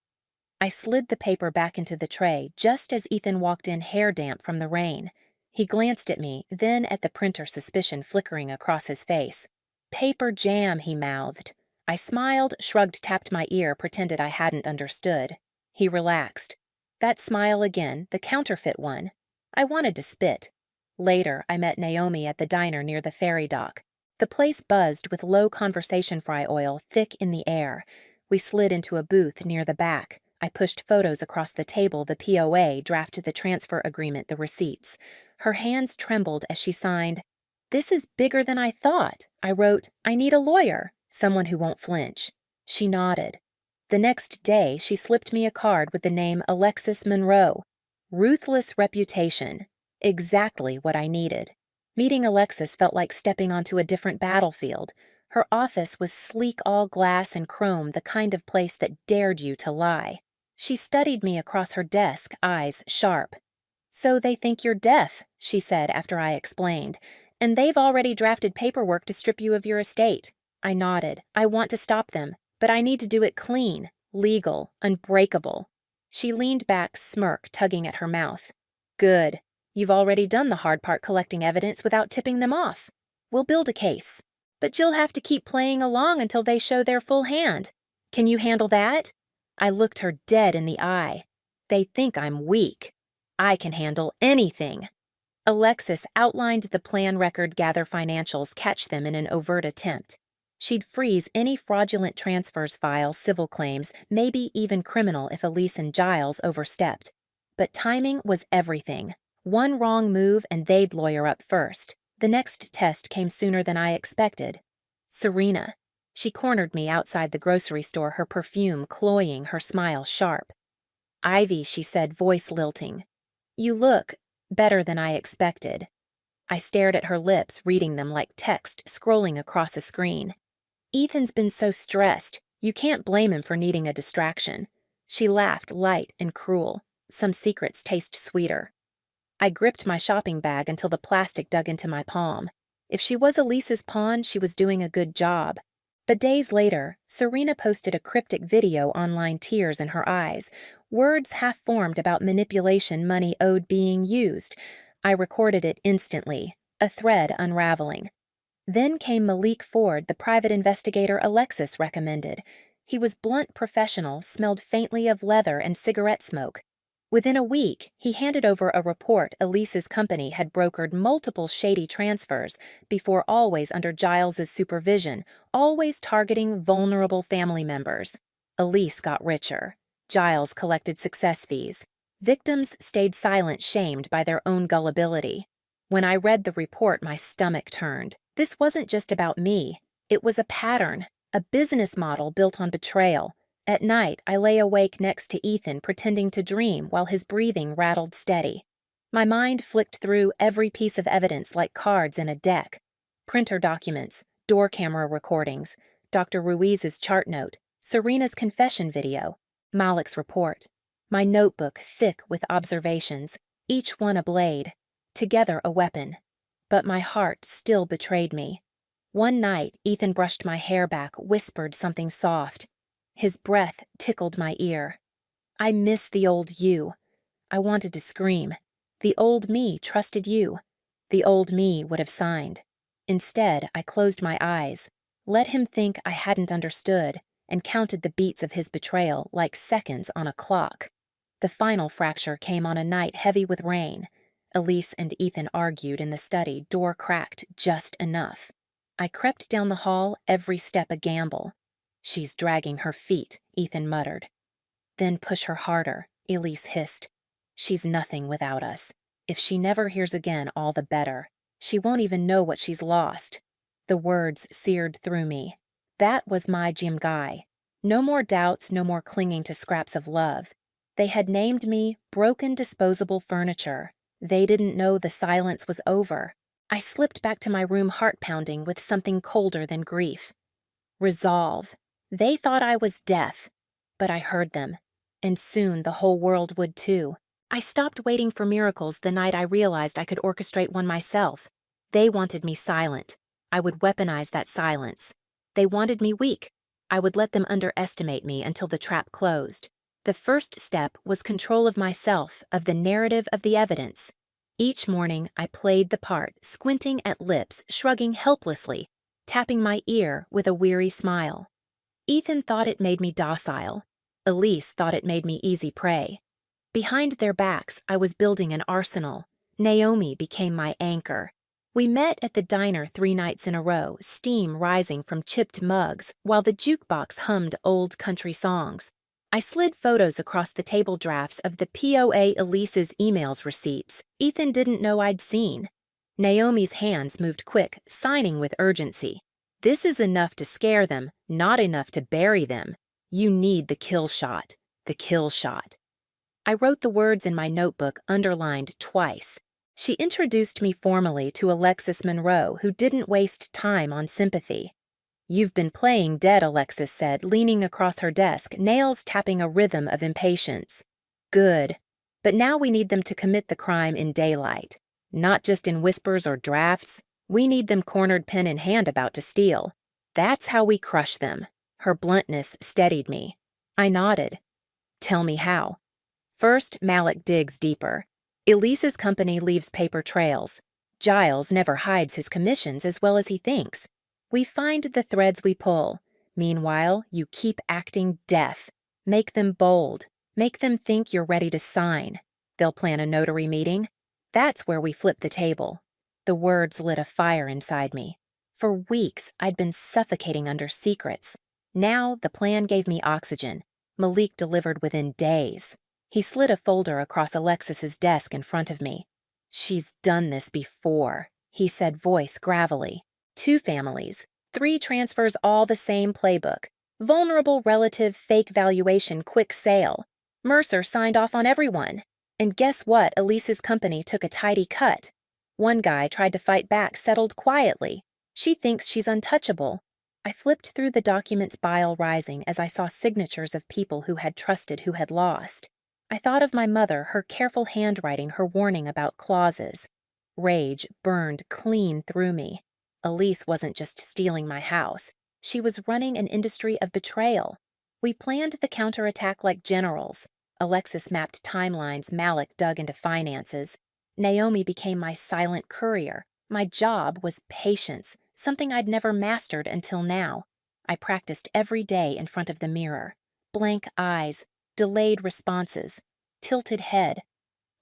Speaker 1: I slid the paper back into the tray just as Ethan walked in hair damp from the rain. He glanced at me, then at the printer, suspicion flickering across his face. Paper jam, he mouthed. I smiled, shrugged, tapped my ear, pretended I hadn't understood. He relaxed. That smile again, the counterfeit one. I wanted to spit. Later, I met Naomi at the diner near the ferry dock. The place buzzed with low conversation fry oil thick in the air. We slid into a booth near the back. I pushed photos across the table, the POA, drafted the transfer agreement, the receipts. Her hands trembled as she signed. This is bigger than I thought. I wrote, I need a lawyer, someone who won't flinch. She nodded. The next day, she slipped me a card with the name Alexis Monroe. Ruthless reputation. Exactly what I needed. Meeting Alexis felt like stepping onto a different battlefield. Her office was sleek, all glass and chrome, the kind of place that dared you to lie. She studied me across her desk, eyes sharp. So they think you're deaf, she said after I explained, and they've already drafted paperwork to strip you of your estate. I nodded. I want to stop them, but I need to do it clean, legal, unbreakable. She leaned back, smirk tugging at her mouth. Good. You've already done the hard part, collecting evidence without tipping them off. We'll build a case. But you'll have to keep playing along until they show their full hand. Can you handle that? I looked her dead in the eye. They think I'm weak. I can handle anything. Alexis outlined the plan record, gather financials, catch them in an overt attempt. She'd freeze any fraudulent transfers file, civil claims, maybe even criminal if Elise and Giles overstepped. But timing was everything. One wrong move and they'd lawyer up first. The next test came sooner than I expected. Serena. She cornered me outside the grocery store, her perfume cloying, her smile sharp. Ivy, she said, voice lilting. You look better than I expected. I stared at her lips, reading them like text scrolling across a screen. Ethan's been so stressed. You can't blame him for needing a distraction. She laughed, light and cruel. Some secrets taste sweeter. I gripped my shopping bag until the plastic dug into my palm. If she was Elise's pawn, she was doing a good job. But days later, Serena posted a cryptic video online, tears in her eyes, words half-formed about manipulation money owed being used. I recorded it instantly, a thread unraveling. Then came Malik Ford, the private investigator Alexis recommended. He was blunt professional, smelled faintly of leather and cigarette smoke. Within a week, he handed over a report Elise's company had brokered multiple shady transfers, before always under Giles's supervision, always targeting vulnerable family members. Elise got richer. Giles collected success fees. Victims stayed silent, shamed by their own gullibility. When I read the report, my stomach turned. This wasn't just about me. It was a pattern, a business model built on betrayal. At night, I lay awake next to Ethan, pretending to dream while his breathing rattled steady. My mind flicked through every piece of evidence like cards in a deck. Printer documents, door camera recordings, Dr. Ruiz's chart note, Serena's confession video, Malik's report. My notebook thick with observations, each one a blade, together a weapon. But my heart still betrayed me. One night, Ethan brushed my hair back, whispered something soft. His breath tickled my ear. I miss the old you. I wanted to scream. The old me trusted you. The old me would have signed. Instead, I closed my eyes, let him think I hadn't understood, and counted the beats of his betrayal like seconds on a clock. The final fracture came on a night heavy with rain. Elise and Ethan argued in the study, door cracked just enough. I crept down the hall, every step a gamble. She's dragging her feet, Ethan muttered. Then push her harder, Elise hissed. She's nothing without us. If she never hears again, all the better. She won't even know what she's lost. The words seared through me. That was my Jim Guy. No more doubts, no more clinging to scraps of love. They had named me broken disposable furniture. They didn't know the silence was over. I slipped back to my room, heart pounding with something colder than grief. Resolve. They thought I was deaf, but I heard them. And soon the whole world would too. I stopped waiting for miracles the night I realized I could orchestrate one myself. They wanted me silent. I would weaponize that silence. They wanted me weak. I would let them underestimate me until the trap closed. The first step was control of myself, of the narrative, of the evidence. Each morning I played the part, squinting at lips, shrugging helplessly, tapping my ear with a weary smile. Ethan thought it made me docile. Elise thought it made me easy prey. Behind their backs, I was building an arsenal. Naomi became my anchor. We met at the diner 3 nights in a row, steam rising from chipped mugs, while the jukebox hummed old country songs. I slid photos across the table drafts of the POA Elise's emails receipts Ethan didn't know I'd seen. Naomi's hands moved quick, signing with urgency. This is enough to scare them, not enough to bury them. You need the kill shot. The kill shot. I wrote the words in my notebook, underlined twice. She introduced me formally to Alexis Monroe, who didn't waste time on sympathy. You've been playing dead, Alexis said, leaning across her desk, nails tapping a rhythm of impatience. Good. But now we need them to commit the crime in daylight. Not just in whispers or drafts. We need them cornered pen in hand about to steal. That's how we crush them. Her bluntness steadied me. I nodded. Tell me how. First, Malik digs deeper. Elise's company leaves paper trails. Giles never hides his commissions as well as he thinks. We find the threads we pull. Meanwhile, you keep acting deaf. Make them bold. Make them think you're ready to sign. They'll plan a notary meeting. That's where we flip the table. The words lit a fire inside me. For weeks, I'd been suffocating under secrets. Now, the plan gave me oxygen. Malik delivered within days. He slid a folder across Alexis's desk in front of me. She's done this before, he said, voice gravelly. 2 families, 3 transfers, all the same playbook. Vulnerable relative, fake valuation, quick sale. Mercer signed off on everyone. And guess what? Elise's company took a tidy cut. One guy tried to fight back, settled quietly. She thinks she's untouchable. I flipped through the documents, bile rising, as I saw signatures of people who had trusted, who had lost. I thought of my mother, her careful handwriting, her warning about clauses. Rage burned clean through me. Elise wasn't just stealing my house. She was running an industry of betrayal. We planned the counterattack like generals. Alexis mapped timelines, Malik dug into finances. Naomi became my silent courier. My job was patience, something I'd never mastered until now. I practiced every day in front of the mirror. Blank eyes, delayed responses, tilted head.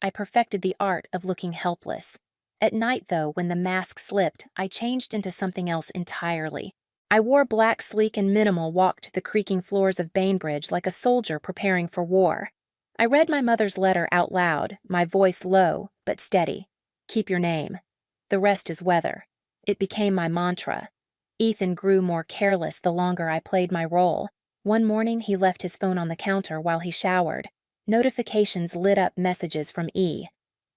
Speaker 1: I perfected the art of looking helpless. At night, though, when the mask slipped, I changed into something else entirely. I wore black, sleek, and minimal, walked the creaking floors of Bainbridge like a soldier preparing for war. I read my mother's letter out loud, my voice low but steady. Keep your name. The rest is weather. It became my mantra. Ethan grew more careless the longer I played my role. One morning, he left his phone on the counter while he showered. Notifications lit up messages from E.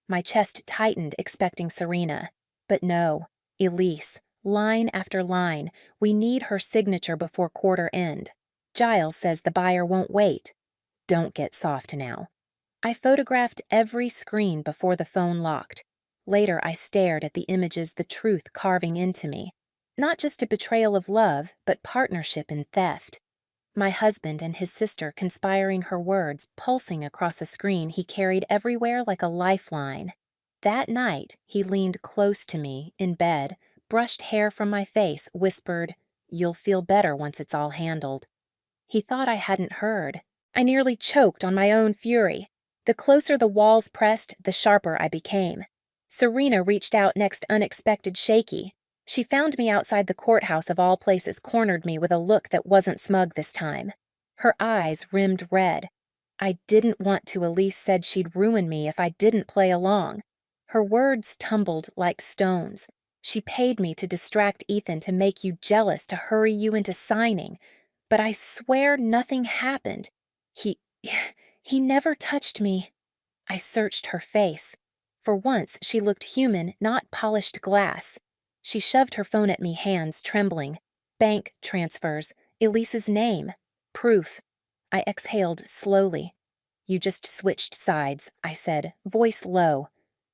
Speaker 1: My chest tightened, expecting Serena. But no, Elise. Line after line. We need her signature before quarter end. Giles says the buyer won't wait. Don't get soft now. I photographed every screen before the phone locked. Later, I stared at the images, the truth carving into me. Not just a betrayal of love, but partnership in theft. My husband and his sister conspiring her words, pulsing across a screen he carried everywhere like a lifeline. That night, he leaned close to me, in bed, brushed hair from my face, whispered, "You'll feel better once it's all handled." He thought I hadn't heard. I nearly choked on my own fury. The closer the walls pressed, the sharper I became. Serena reached out next, unexpected, shaky. She found me outside the courthouse of all places, cornered me with a look that wasn't smug this time. Her eyes rimmed red. I didn't want to. Elise said she'd ruin me if I didn't play along. Her words tumbled like stones. She paid me to distract Ethan, to make you jealous, to hurry you into signing. But I swear nothing happened. He he never touched me. I searched her face. For once, she looked human, not polished glass. She shoved her phone at me, hands trembling. Bank transfers, Elise's name, proof. I exhaled slowly. "You just switched sides," I said, voice low.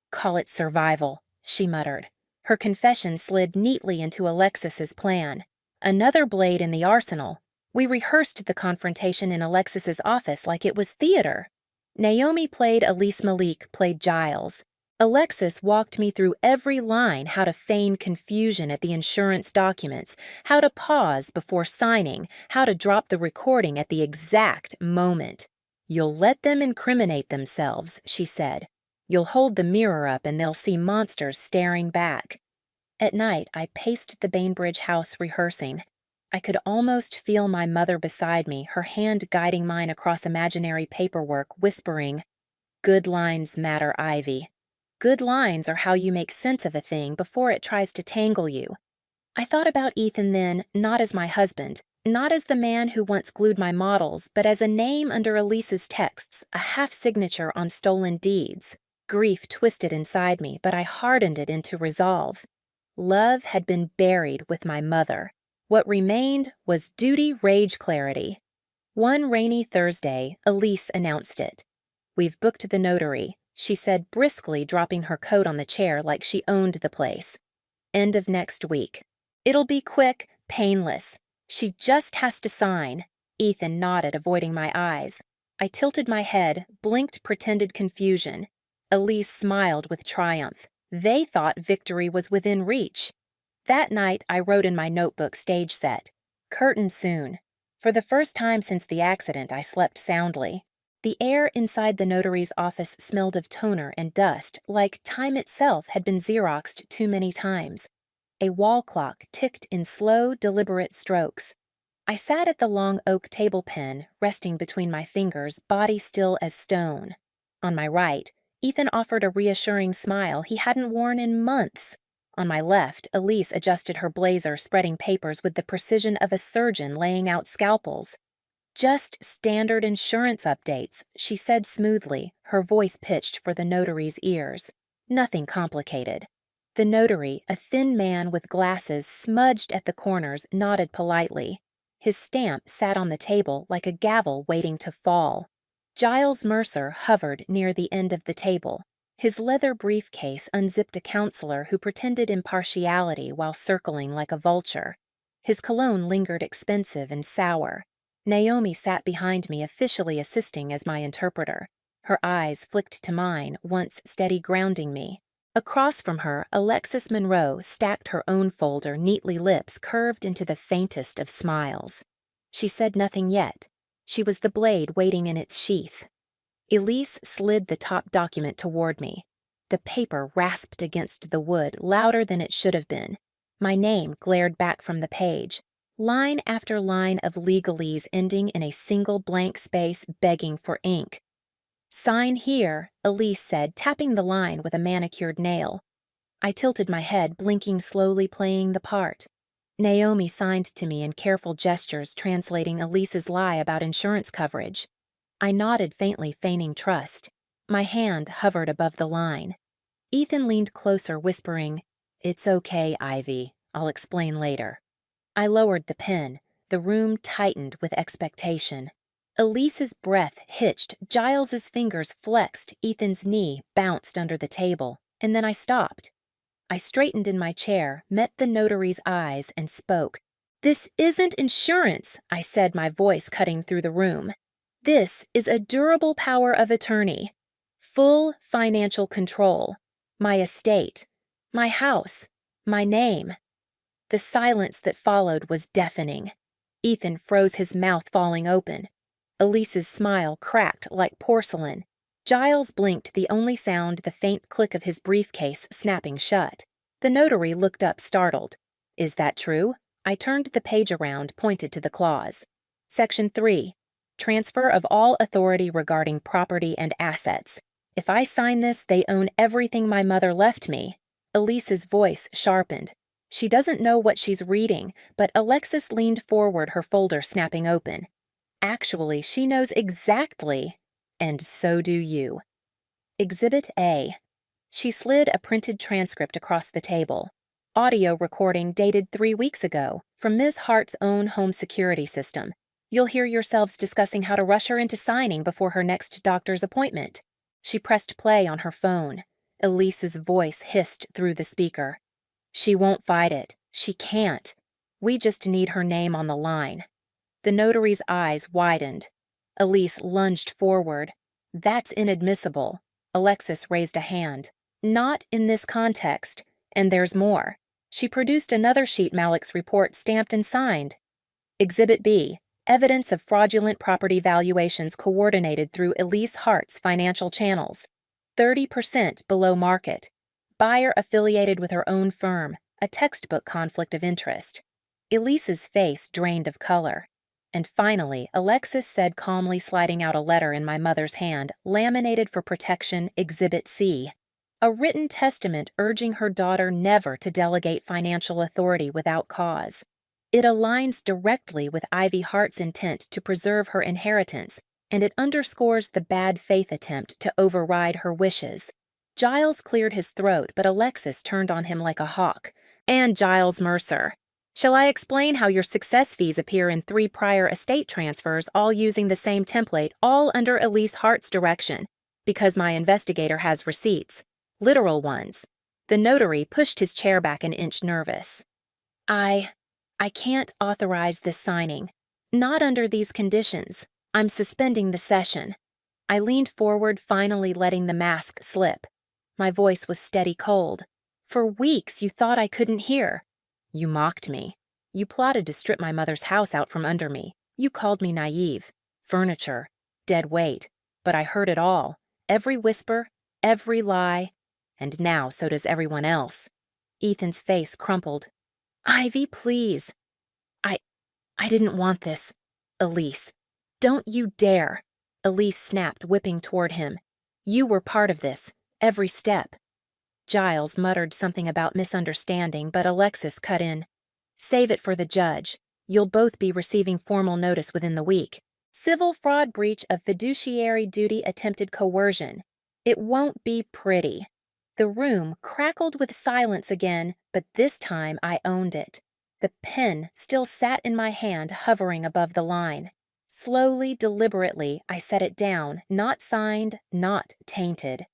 Speaker 1: "Call it survival," she muttered. Her confession slid neatly into Alexis's plan. Another blade in the arsenal. We rehearsed the confrontation in Alexis's office like it was theater. Naomi played Elise, Malik played Giles. Alexis walked me through every line, how to feign confusion at the insurance documents, how to pause before signing, how to drop the recording at the exact moment. "You'll let them incriminate themselves," she said. "You'll hold the mirror up and they'll see monsters staring back." At night, I paced the Bainbridge house rehearsing. I could almost feel my mother beside me, her hand guiding mine across imaginary paperwork, whispering, "Good lines matter, Ivy. Good lines are how you make sense of a thing before it tries to tangle you." I thought about Ethan then, not as my husband, not as the man who once glued my models, but as a name under Elise's texts, a half-signature on stolen deeds. Grief twisted inside me, but I hardened it into resolve. Love had been buried with my mother. What remained was duty, rage, clarity. One rainy Thursday, Elise announced it. "We've booked the notary," she said briskly, dropping her coat on the chair like she owned the place. "End of next week. It'll be quick, painless. She just has to sign." Ethan nodded, avoiding my eyes. I tilted my head, blinked pretended confusion. Elise smiled with triumph. They thought victory was within reach. That night, I wrote in my notebook, stage set. Curtain soon. For the first time since the accident, I slept soundly. The air inside the notary's office smelled of toner and dust, like time itself had been Xeroxed too many times. A wall clock ticked in slow, deliberate strokes. I sat at the long oak table pen, resting between my fingers, body still as stone. On my right, Ethan offered a reassuring smile he hadn't worn in months. On my left, Elise adjusted her blazer, spreading papers with the precision of a surgeon laying out scalpels. "Just standard insurance updates," she said smoothly, her voice pitched for the notary's ears. "Nothing complicated." The notary, a thin man with glasses smudged at the corners, nodded politely. His stamp sat on the table like a gavel waiting to fall. Giles Mercer hovered near the end of the table. His leather briefcase unzipped a counselor who pretended impartiality while circling like a vulture. His cologne lingered expensive and sour. Naomi sat behind me, officially assisting as my interpreter. Her eyes flicked to mine, once steady grounding me. Across from her, Alexis Monroe stacked her own folder, neatly, lips curved into the faintest of smiles. She said nothing yet. She was the blade waiting in its sheath. Elise slid the top document toward me. The paper rasped against the wood, louder than it should have been. My name glared back from the page. Line after line of legalese ending in a single blank space, begging for ink. "Sign here," Elise said, tapping the line with a manicured nail. I tilted my head, blinking slowly, playing the part. Naomi signed to me in careful gestures, translating Elise's lie about insurance coverage. I nodded faintly, feigning trust. My hand hovered above the line. Ethan leaned closer, whispering, "It's okay, Ivy. I'll explain later." I lowered the pen. The room tightened with expectation. Elise's breath hitched, Giles's fingers flexed, Ethan's knee bounced under the table, and then I stopped. I straightened in my chair, met the notary's eyes, and spoke. "This isn't insurance," I said, my voice cutting through the room. "This is a durable power of attorney. Full financial control. My estate. My house. My name." The silence that followed was deafening. Ethan froze, his mouth falling open. Elise's smile cracked like porcelain. Giles blinked, the only sound the faint click of his briefcase snapping shut. The notary looked up, startled. "Is that true?" I turned the page around, pointed to the clause. Section 3. Transfer of all authority regarding property and assets. If I sign this, they own everything my mother left me. Elise's voice sharpened. She doesn't know what she's reading, but Alexis leaned forward, her folder snapping open. Actually, she knows exactly, and so do you. Exhibit A. She slid a printed transcript across the table. Audio recording dated 3 weeks ago, from Ms. Hart's own home security system. You'll hear yourselves discussing how to rush her into signing before her next doctor's appointment. She pressed play on her phone. Elise's voice hissed through the speaker. "She won't fight it. She can't. We just need her name on the line." The notary's eyes widened. Elise lunged forward. "That's inadmissible." Alexis raised a hand. "Not in this context. And there's more." She produced another sheet, Malik's report stamped and signed. Exhibit B. Evidence of fraudulent property valuations coordinated through Elise Hart's financial channels. 30% below market. Buyer affiliated with her own firm. A textbook conflict of interest. Elise's face drained of color. And finally, Alexis said calmly, sliding out a letter in my mother's hand, laminated for protection, Exhibit C. A written testament urging her daughter never to delegate financial authority without cause. It aligns directly with Ivy Hart's intent to preserve her inheritance, and it underscores the bad faith attempt to override her wishes. Giles cleared his throat, but Alexis turned on him like a hawk. "And Giles Mercer. Shall I explain how your success fees appear in 3 prior estate transfers, all using the same template, all under Elise Hart's direction, because my investigator has receipts. Literal ones." The notary pushed his chair back an inch, nervous. I can't authorize this signing. Not under these conditions. I'm suspending the session." I leaned forward, finally letting the mask slip. My voice was steady cold. "For weeks you thought I couldn't hear. You mocked me. You plotted to strip my mother's house out from under me. You called me naive. Furniture. Dead weight. But I heard it all. Every whisper. Every lie. And now so does everyone else." Ethan's face crumpled. "Ivy, please. I didn't want this. Elise. Don't you dare." Elise snapped, whipping toward him. "You were part of this. Every step." Giles muttered something about misunderstanding, but Alexis cut in. "Save it for the judge. You'll both be receiving formal notice within the week. Civil fraud, breach of fiduciary duty, attempted coercion. It won't be pretty." The room crackled with silence again, but this time I owned it. The pen still sat in my hand, hovering above the line. Slowly, deliberately, I set it down, not signed, not tainted.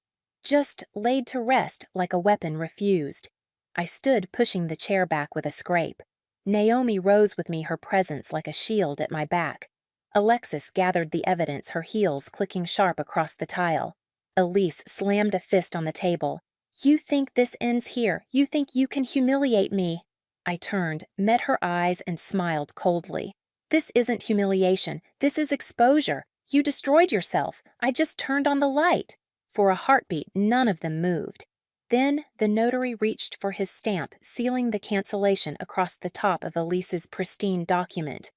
Speaker 1: Just laid to rest like a weapon refused. I stood, pushing the chair back with a scrape. Naomi rose with me, her presence like a shield at my back. Alexis gathered the evidence, her heels clicking sharp across the tile. Elise slammed a fist on the table. "You think this ends here? You think you can humiliate me?" I turned, met her eyes, and smiled coldly. "This isn't humiliation. This is exposure. You destroyed yourself. I just turned on the light." For a heartbeat, none of them moved. Then the notary reached for his stamp, sealing the cancellation across the top of Elise's pristine document.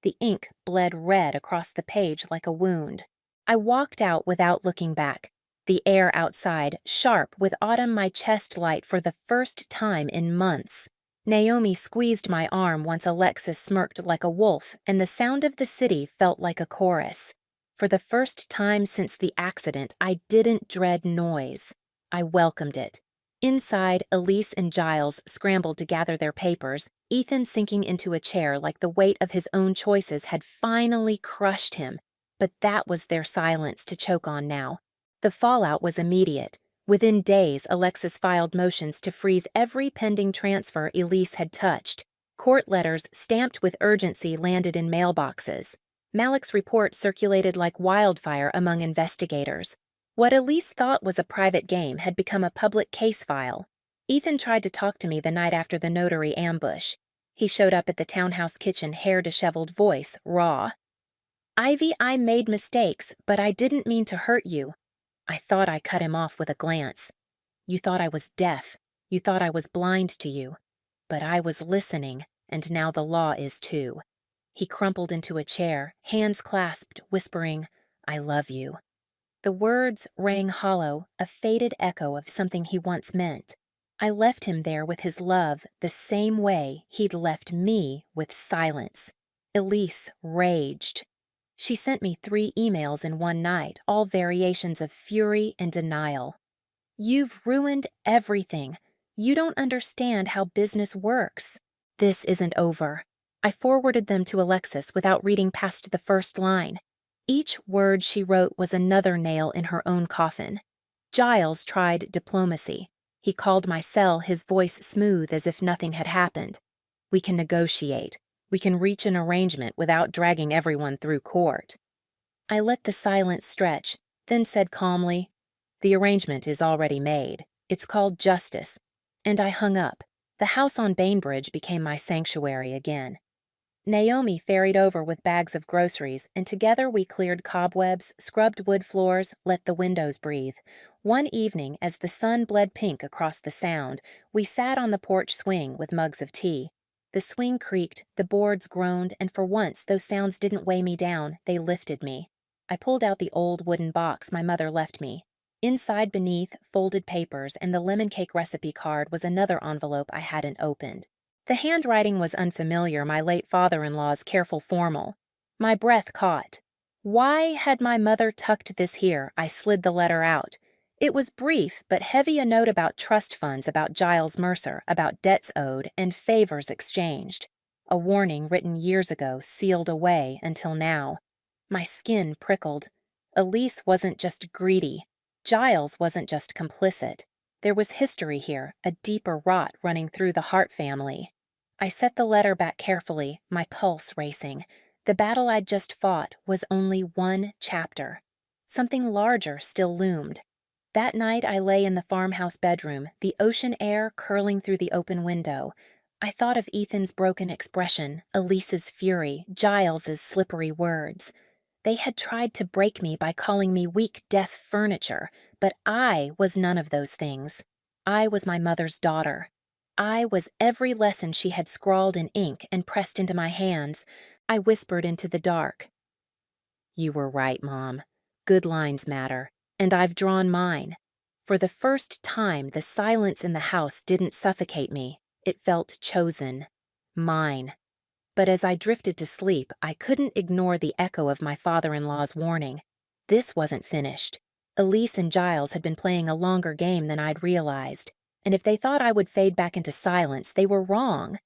Speaker 1: The ink bled red across the page like a wound. I walked out without looking back. The air outside, sharp with autumn, my chest light for the first time in months. Naomi squeezed my arm once Alexis smirked like a wolf, and the sound of the city felt like a chorus. For the first time since the accident, I didn't dread noise. I welcomed it. Inside, Elise and Giles scrambled to gather their papers, Ethan sinking into a chair like the weight of his own choices had finally crushed him. But that was their silence to choke on now. The fallout was immediate. Within days, Alexis filed motions to freeze every pending transfer Elise had touched. Court letters stamped with urgency landed in mailboxes. Malik's report circulated like wildfire among investigators. What Elise thought was a private game had become a public case file. Ethan tried to talk to me the night after the notary ambush. He showed up at the townhouse kitchen, hair disheveled, voice raw. "Ivy, I made mistakes, but I didn't mean to hurt you." I thought I cut him off with a glance. "You thought I was deaf. You thought I was blind to you. But I was listening, and now the law is too." He crumpled into a chair, hands clasped, whispering, "I love you." The words rang hollow, a faded echo of something he once meant. I left him there with his love the same way he'd left me with silence. Elise raged. She sent me 3 emails in one night, all variations of fury and denial. "You've ruined everything. You don't understand how business works." "This isn't over." I forwarded them to Alexis without reading past the first line. Each word she wrote was another nail in her own coffin. Giles tried diplomacy. He called my cell, his voice smooth as if nothing had happened. "We can negotiate. We can reach an arrangement without dragging everyone through court." I let the silence stretch, then said calmly, "The arrangement is already made. It's called justice." And I hung up. The house on Bainbridge became my sanctuary again. Naomi ferried over with bags of groceries, and together we cleared cobwebs, scrubbed wood floors, let the windows breathe. One evening, as the sun bled pink across the Sound, we sat on the porch swing with mugs of tea. The swing creaked, the boards groaned, and for once those sounds didn't weigh me down, they lifted me. I pulled out the old wooden box my mother left me. Inside, beneath, folded papers and the lemon cake recipe card was another envelope I hadn't opened. The handwriting was unfamiliar, my late father-in-law's careful formal. My breath caught. Why had my mother tucked this here? I slid the letter out. It was brief, but heavy, a note about trust funds, about Giles Mercer, about debts owed, and favors exchanged. A warning written years ago, sealed away until now. My skin prickled. Elise wasn't just greedy. Giles wasn't just complicit. There was history here, a deeper rot running through the Hart family. I set the letter back carefully, my pulse racing. The battle I'd just fought was only one chapter. Something larger still loomed. That night I lay in the farmhouse bedroom, the ocean air curling through the open window. I thought of Ethan's broken expression, Elise's fury, Giles's slippery words. They had tried to break me by calling me weak, deaf furniture, but I was none of those things. I was my mother's daughter. I was every lesson she had scrawled in ink and pressed into my hands. I whispered into the dark. "You were right, Mom. Good lines matter, and I've drawn mine." For the first time, the silence in the house didn't suffocate me. It felt chosen. Mine. But as I drifted to sleep, I couldn't ignore the echo of my father-in-law's warning. This wasn't finished. Elise and Giles had been playing a longer game than I'd realized, and if they thought I would fade back into silence, they were wrong.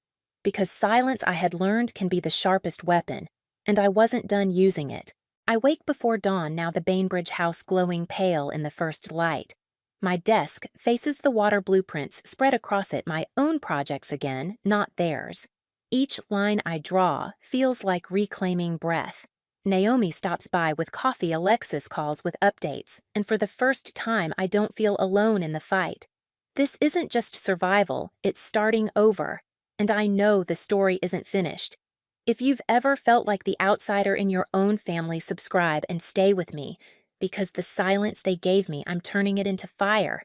Speaker 1: Because silence, I had learned, can be the sharpest weapon, and I wasn't done using it. I wake before dawn, now the Bainbridge house glowing pale in the first light. My desk faces the water blueprints, spread across it my own projects again, not theirs. Each line I draw feels like reclaiming breath. Naomi stops by with coffee, Alexis calls with updates, and for the first time I don't feel alone in the fight. This isn't just survival, it's starting over, and I know the story isn't finished. If you've ever felt like the outsider in your own family, subscribe and stay with me, because the silence they gave me, I'm turning it into fire.